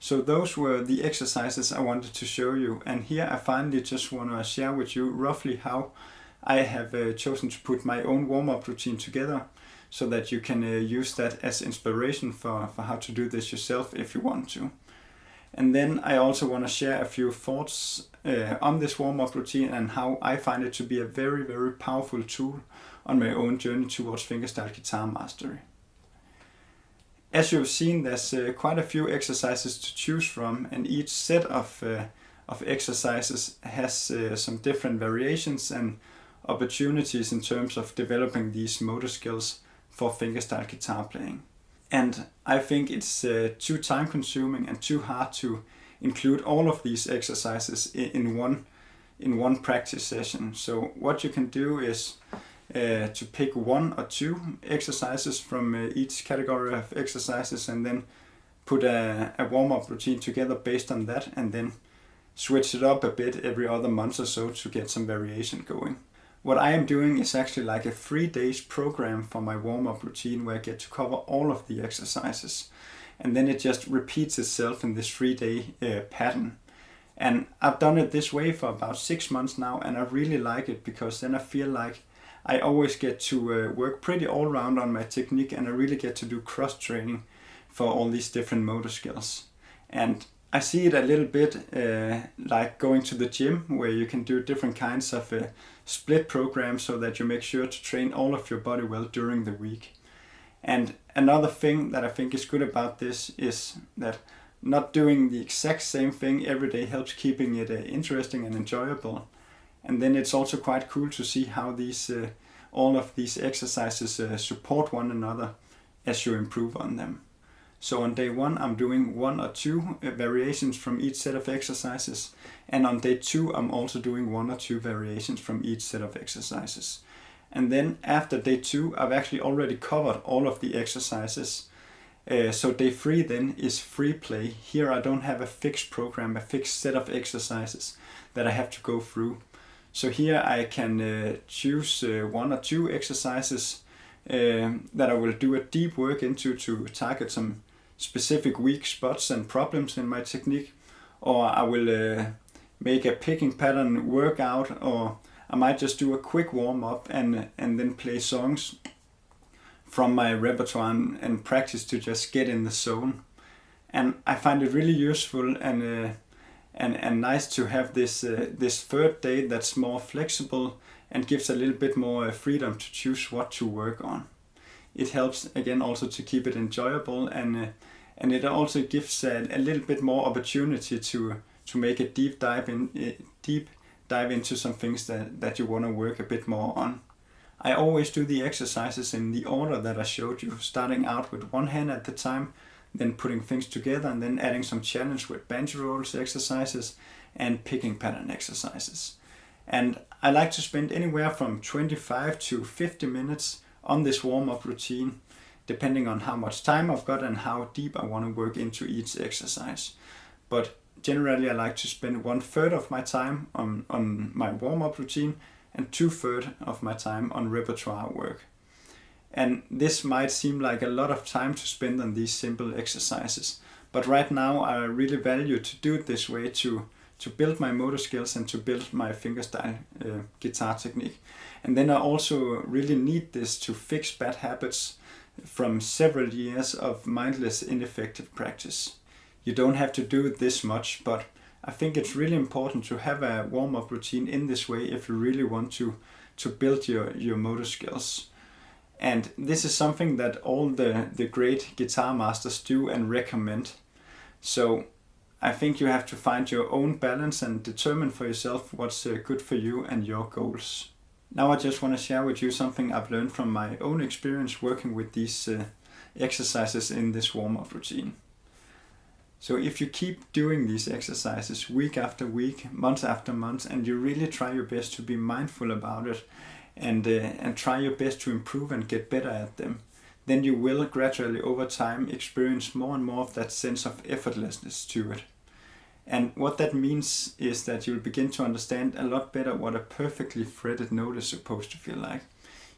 So those were the exercises I wanted to show you, and here I finally just want to share with you roughly how I have chosen to put my own warm-up routine together, so that you can use that as inspiration for how to do this yourself if you want to. And then I also want to share a few thoughts on this warm-up routine and how I find it to be a very, very powerful tool on my own journey towards fingerstyle guitar mastery. As you've seen, there's quite a few exercises to choose from, and each set of exercises has some different variations and opportunities in terms of developing these motor skills for fingerstyle guitar playing. And I think it's too time consuming and too hard to include all of these exercises in one practice session. So what you can do is to pick one or two exercises from each category of exercises, and then put a warm-up routine together based on that, and then switch it up a bit every other month or so to get some variation going. What I am doing is actually like a 3 days program for my warm-up routine, where I get to cover all of the exercises, and then it just repeats itself in this 3-day pattern. And I've done it this way for about 6 months now, and I really like it, because then I feel like I always get to work pretty all round on my technique, and I really get to do cross training for all these different motor skills. And I see it a little bit like going to the gym, where you can do different kinds of split programs so that you make sure to train all of your body well during the week. And another thing that I think is good about this is that not doing the exact same thing every day helps keeping it interesting and enjoyable. And then it's also quite cool to see how these all of these exercises support one another as you improve on them. So on day 1 I'm doing 1 or 2 variations from each set of exercises, and on day 2 I'm also doing 1 or 2 variations from each set of exercises. And then after day 2 I've actually already covered all of the exercises. So day 3 then is free play. Here I don't have a fixed program, a fixed set of exercises that I have to go through. So here I can choose 1 or 2 exercises that I will do a deep work into to target some specific weak spots and problems in my technique, or I will make a picking pattern workout, or I might just do a quick warm-up and then play songs from my repertoire and practice to just get in the zone. And I find it really useful and nice to have this third day that's more flexible and gives a little bit more freedom to choose what to work on. It helps again also to keep it enjoyable, and it also gives a little bit more opportunity to make a deep dive into some things that you want to work a bit more on. I always do the exercises in the order that I showed you, starting out with one hand at the time, then putting things together, and then adding some challenge with banjo rolls exercises and picking pattern exercises. And I like to spend anywhere from 25 to 50 minutes on this warm-up routine, depending on how much time I've got and how deep I want to work into each exercise. But generally I like to spend 1/3 of my time on my warm-up routine and 2/3 of my time on repertoire work. And this might seem like a lot of time to spend on these simple exercises, but right now I really value to do it this way to build my motor skills and to build my fingerstyle guitar technique. And then I also really need this to fix bad habits from several years of mindless, ineffective practice. You don't have to do it this much, but I think it's really important to have a warm-up routine in this way if you really want to build your motor skills. And this is something that all the great guitar masters do and recommend. So I think you have to find your own balance and determine for yourself what's good for you and your goals. Now I just want to share with you something I've learned from my own experience working with these exercises in this warm-up routine. So if you keep doing these exercises week after week, month after month, and you really try your best to be mindful about it and try your best to improve and get better at them, then you will gradually over time experience more and more of that sense of effortlessness to it. And what that means is that you'll begin to understand a lot better what a perfectly fretted note is supposed to feel like.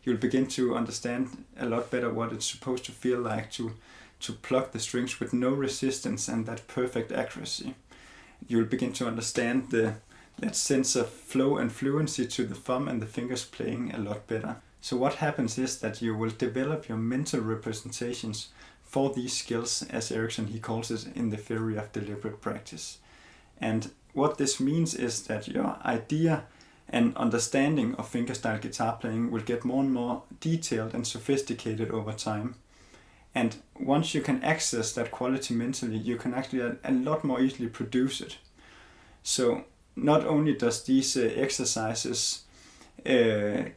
You'll begin to understand a lot better what it's supposed to feel like to pluck the strings with no resistance and that perfect accuracy. You'll begin to understand that sense of flow and fluency to the thumb and the fingers playing a lot better. So what happens is that you will develop your mental representations for these skills, as Erickson he calls it in the theory of deliberate practice. And what this means is that your idea and understanding of fingerstyle guitar playing will get more and more detailed and sophisticated over time. And once you can access that quality mentally, you can actually a lot more easily produce it. So not only does these exercises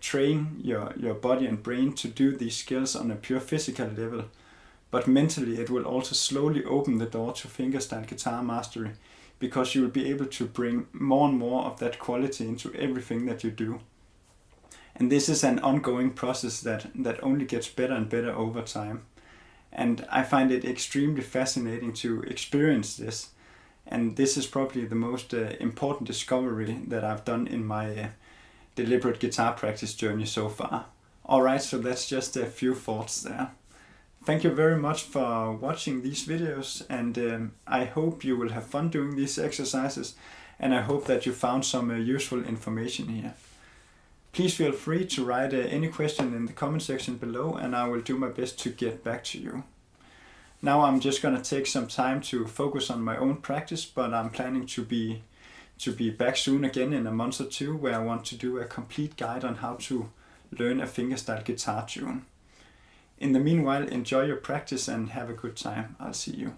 train your body and brain to do these skills on a pure physical level, but mentally it will also slowly open the door to fingerstyle guitar mastery, because you will be able to bring more and more of that quality into everything that you do. And this is an ongoing process that only gets better and better over time. And I find it extremely fascinating to experience this. And this is probably the most important discovery that I've done in my deliberate guitar practice journey so far. Alright, so that's just a few thoughts there. Thank you very much for watching these videos, and I hope you will have fun doing these exercises, and I hope that you found some useful information here. Please feel free to write any question in the comment section below, and I will do my best to get back to you. Now I'm just gonna take some time to focus on my own practice, but I'm planning to be back soon again in a month or two, where I want to do a complete guide on how to learn a fingerstyle guitar tune. In the meanwhile, enjoy your practice and have a good time. I'll see you.